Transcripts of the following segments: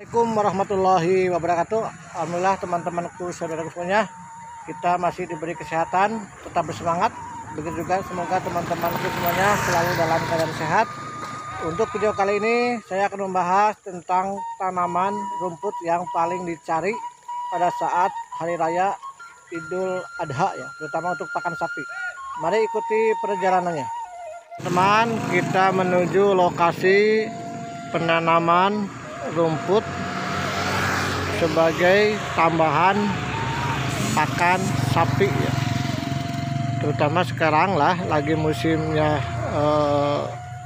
Assalamualaikum warahmatullahi wabarakatuh. Alhamdulillah teman-temanku, saudaraku semuanya, kita masih diberi kesehatan, tetap bersemangat. Begitu juga semoga teman-temanku semuanya selalu dalam keadaan sehat. Untuk video kali ini saya akan membahas tentang tanaman rumput yang paling dicari pada saat hari raya Idul Adha ya, terutama untuk pakan sapi. Mari ikuti perjalanannya. Teman, kita menuju lokasi penanaman rumput sebagai tambahan pakan sapi ya. Terutama sekarang lah lagi musimnya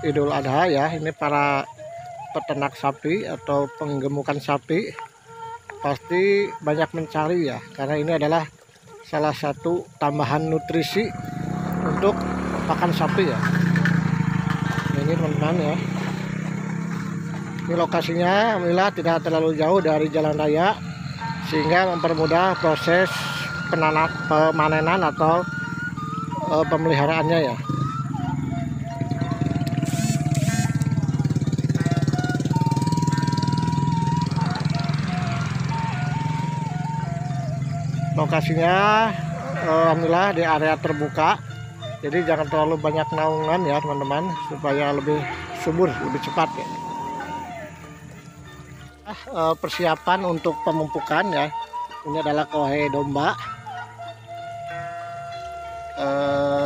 Idul Adha ya. Ini para peternak sapi atau penggemukan sapi pasti banyak mencari ya, karena ini adalah salah satu tambahan nutrisi untuk pakan sapi ya. Ini teman-teman ya. Ini lokasinya alhamdulillah tidak terlalu jauh dari jalan raya, sehingga mempermudah proses pemanenan atau pemeliharaannya ya. Lokasinya alhamdulillah di area terbuka, jadi jangan terlalu banyak naungan ya teman-teman, supaya lebih subur, lebih cepat ya. Persiapan untuk pemupukan ya, ini adalah kohe domba.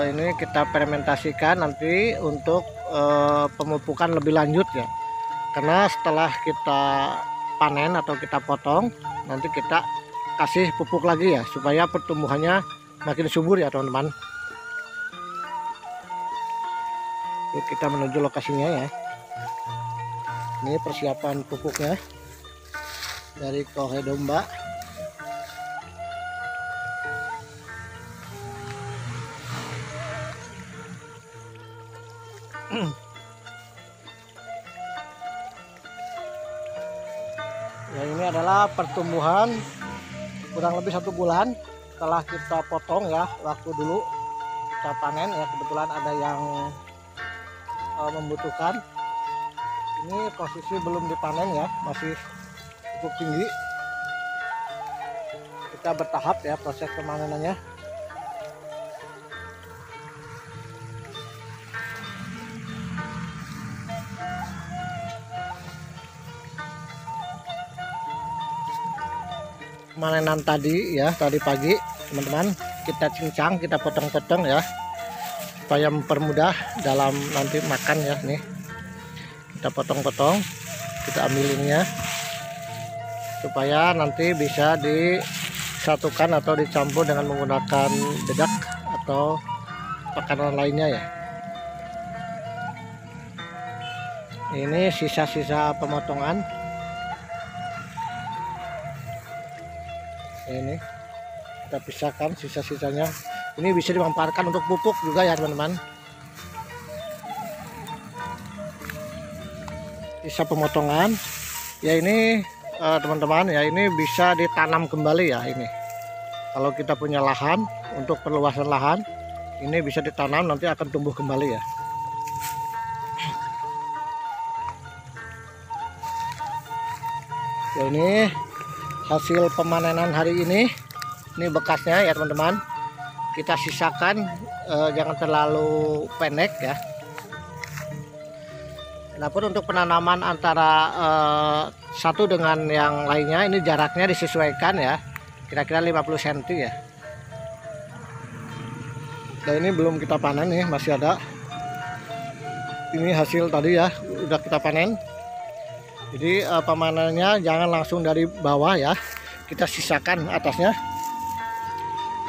Ini kita fermentasikan nanti untuk pemupukan lebih lanjut ya, karena setelah kita panen atau kita potong, nanti kita kasih pupuk lagi ya, supaya pertumbuhannya makin subur ya teman-teman. Yuk kita menuju lokasinya ya. Ini persiapan pupuknya dari kohe domba. Ya, ini adalah pertumbuhan kurang lebih 1 bulan setelah kita potong ya, waktu dulu kita panen ya. Kebetulan ada yang membutuhkan. Ini posisi belum dipanen ya, masih cukup tinggi. Kita bertahap ya proses pemanenannya. Pemanenan tadi ya, tadi pagi teman-teman, kita cincang, kita potong-potong ya, supaya mempermudah dalam nanti makan ya. Nih kita potong-potong, kita ambilinnya supaya nanti bisa disatukan atau dicampur dengan menggunakan dedak atau makanan lainnya ya. Ini sisa-sisa pemotongan. Ini kita pisahkan sisa-sisanya. Ini bisa dimanfaatkan untuk pupuk juga ya teman-teman. Sisa pemotongan ya, ini teman-teman ya, ini bisa ditanam kembali ya. Ini kalau kita punya lahan untuk perluasan lahan, ini bisa ditanam, nanti akan tumbuh kembali ya. Ya, ini hasil pemanenan hari ini bekasnya ya teman-teman. Kita sisakan, jangan terlalu pendek ya. Adapun untuk penanaman antara satu dengan yang lainnya, ini jaraknya disesuaikan ya, kira-kira 50 cm ya. Dan ini belum kita panen nih, masih ada. Ini hasil tadi ya, udah kita panen. Jadi pemanenannya jangan langsung dari bawah ya, kita sisakan atasnya,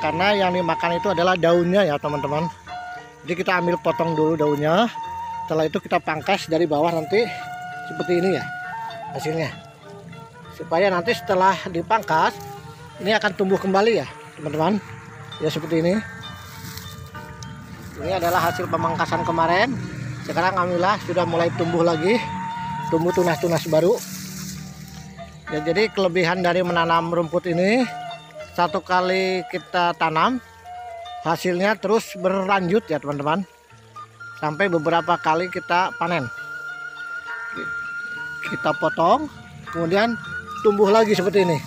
karena yang dimakan itu adalah daunnya ya teman-teman. Jadi kita ambil potong dulu daunnya, setelah itu kita pangkas dari bawah, nanti seperti ini ya hasilnya, supaya nanti setelah dipangkas ini akan tumbuh kembali ya teman-teman ya, seperti ini. Ini adalah hasil pemangkasan kemarin. Sekarang alhamdulillah sudah mulai tumbuh lagi, tumbuh tunas-tunas baru ya. Jadi kelebihan dari menanam rumput ini, satu kali kita tanam hasilnya terus berlanjut ya teman-teman, sampai beberapa kali kita panen. Kita potong, kemudian tumbuh lagi seperti ini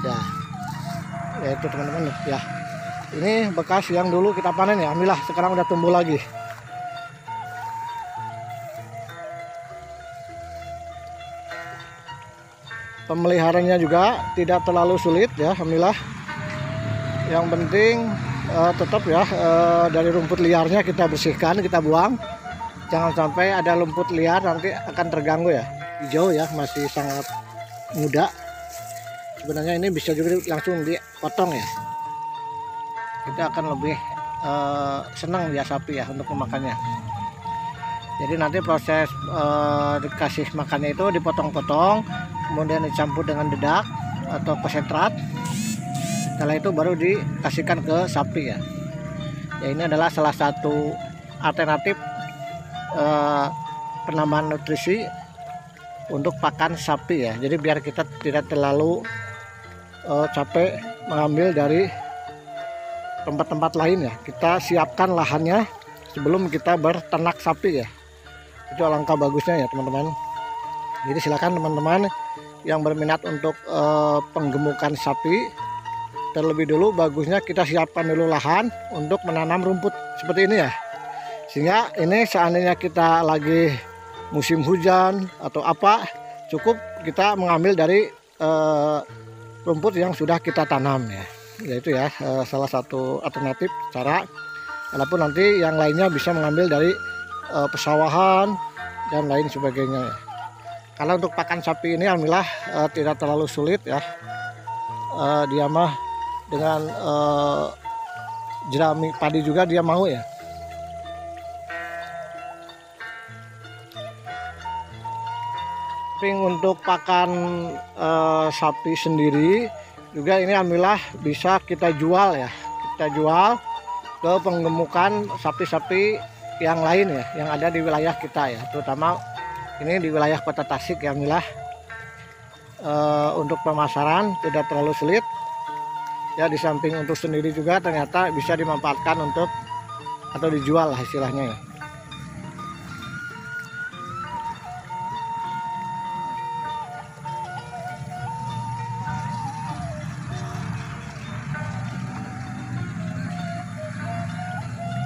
ya. Ya itu teman-teman ya, ini bekas yang dulu kita panen ya, alhamdulillah sekarang udah tumbuh lagi. Pemeliharanya juga tidak terlalu sulit ya, alhamdulillah. Yang penting tetap ya dari rumput liarnya kita bersihkan, kita buang. Jangan sampai ada rumput liar, nanti akan terganggu ya. Hijau ya, masih sangat muda. Sebenarnya ini bisa juga langsung dipotong ya. Kita akan lebih senang ya sapi ya untuk memakannya. Jadi nanti proses dikasih makannya itu dipotong-potong, kemudian dicampur dengan dedak atau konsentrat. Setelah itu baru dikasihkan ke sapi ya. Ya ini adalah salah satu alternatif penambahan nutrisi untuk pakan sapi ya. Jadi biar kita tidak terlalu capek mengambil dari tempat-tempat lain ya. Kita siapkan lahannya sebelum kita berternak sapi ya. Itu alangkah bagusnya ya teman-teman. Jadi silakan teman-teman yang berminat untuk penggemukan sapi, terlebih dulu bagusnya kita siapkan dulu lahan untuk menanam rumput seperti ini ya. Sehingga ini seandainya kita lagi musim hujan atau apa, cukup kita mengambil dari rumput yang sudah kita tanam ya. Yaitu ya salah satu alternatif cara. Walaupun nanti yang lainnya bisa mengambil dari pesawahan dan lain sebagainya ya. Kalau untuk pakan sapi ini alhamdulillah tidak terlalu sulit ya. Dia mah dengan jerami padi juga dia mau ya. Untuk pakan sapi sendiri juga ini alhamdulillah bisa kita jual ya. Kita jual ke penggemukan sapi-sapi yang lain ya, yang ada di wilayah kita ya, terutama ini di wilayah Kota Tasik ya. Alhamdulillah untuk pemasaran tidak terlalu sulit ya. Di samping untuk sendiri juga ternyata bisa dimanfaatkan untuk atau dijual istilahnya ya.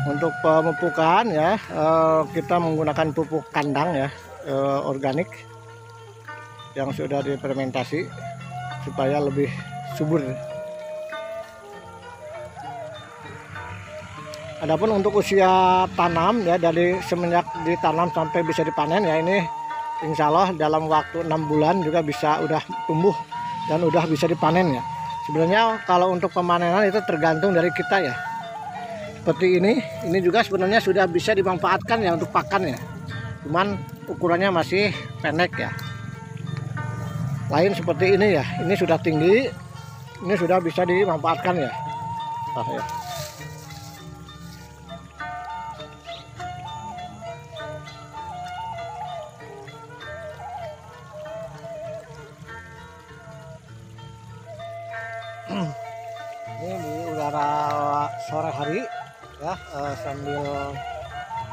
Untuk pemupukan ya, kita menggunakan pupuk kandang ya, organik yang sudah difermentasi supaya lebih subur. Adapun untuk usia tanam ya, dari semenjak ditanam sampai bisa dipanen ya, ini insya Allah dalam waktu 6 bulan juga bisa udah tumbuh dan udah bisa dipanen ya. Sebenarnya kalau untuk pemanenan itu tergantung dari kita ya. Seperti ini juga sebenarnya sudah bisa dimanfaatkan ya untuk pakan ya. Cuman ukurannya masih pendek ya. Lain seperti ini ya, ini sudah tinggi, ini sudah bisa dimanfaatkan ya. Nah, ya. Ini di udara sore hari ya, sambil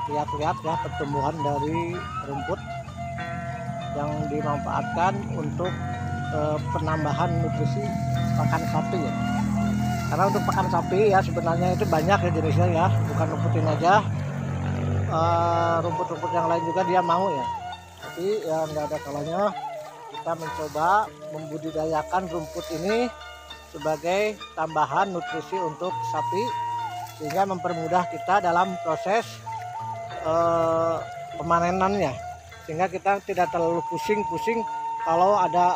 lihat-lihat ya pertumbuhan dari rumput yang dimanfaatkan untuk penambahan nutrisi pakan sapi ya. Karena untuk pakan sapi ya sebenarnya itu banyak ya jenisnya ya, bukan rumput ini aja, rumput-rumput yang lain juga dia mau ya. Tapi ya nggak ada kalanya kita mencoba membudidayakan rumput ini sebagai tambahan nutrisi untuk sapi, sehingga mempermudah kita dalam proses pemanenannya, sehingga kita tidak terlalu pusing-pusing kalau ada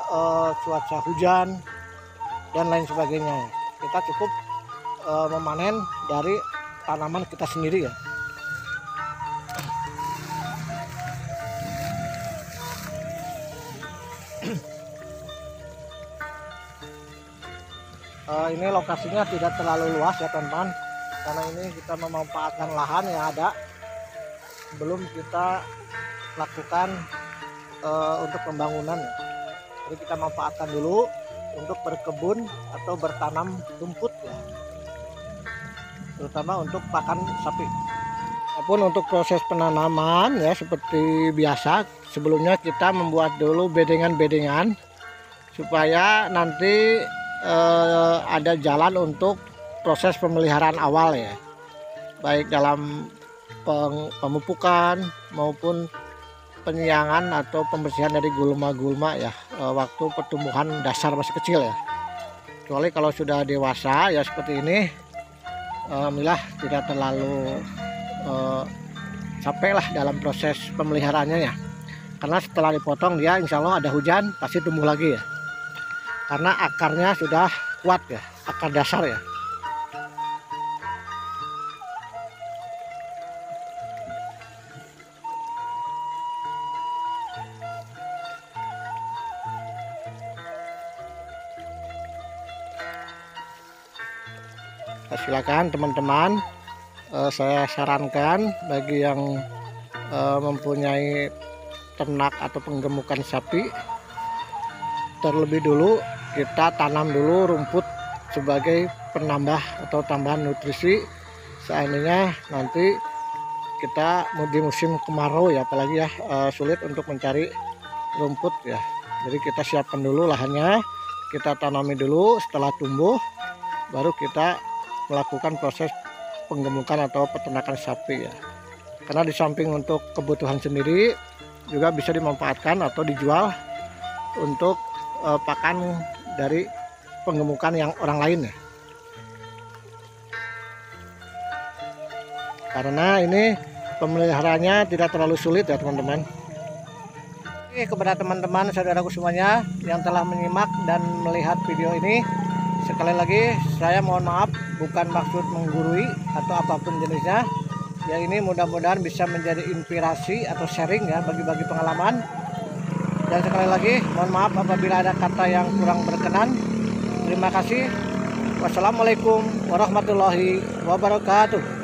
cuaca hujan dan lain sebagainya. Kita cukup memanen dari tanaman kita sendiri ya. Ini lokasinya tidak terlalu luas ya teman-teman, karena ini kita memanfaatkan lahan yang ada, belum kita lakukan untuk pembangunan. Jadi kita manfaatkan dulu untuk berkebun atau bertanam rumput ya, terutama untuk pakan sapi. Apun untuk proses penanaman ya seperti biasa, sebelumnya kita membuat dulu bedengan-bedengan supaya nanti ada jalan untuk proses pemeliharaan awal ya, baik dalam pemupukan maupun penyiangan atau pembersihan dari gulma-gulma ya, waktu pertumbuhan dasar masih kecil ya. Kecuali kalau sudah dewasa ya seperti ini, alhamdulillah tidak terlalu capek lah dalam proses pemeliharaannya ya, karena setelah dipotong dia insya Allah ada hujan pasti tumbuh lagi ya, karena akarnya sudah kuat ya, akar dasar ya. Silakan teman-teman, saya sarankan bagi yang mempunyai ternak atau penggemukan sapi, terlebih dulu kita tanam dulu rumput sebagai penambah atau tambahan nutrisi seandainya nanti kita di musim kemarau ya, apalagi ya sulit untuk mencari rumput ya. Jadi kita siapkan dulu lahannya, kita tanami dulu, setelah tumbuh baru kita melakukan proses penggemukan atau peternakan sapi ya. Karena di samping untuk kebutuhan sendiri juga bisa dimanfaatkan atau dijual untuk pakan dari penggemukan yang orang lain ya. Karena ini pemeliharaannya tidak terlalu sulit ya teman-teman. Kepada teman-teman saudaraku semuanya yang telah menyimak dan melihat video ini, sekali lagi saya mohon maaf, bukan maksud menggurui atau apapun jenisnya ya. Ini mudah-mudahan bisa menjadi inspirasi atau sharing ya, bagi-bagi pengalaman. Dan sekali lagi mohon maaf apabila ada kata yang kurang berkenan. Terima kasih. Wassalamualaikum warahmatullahi wabarakatuh.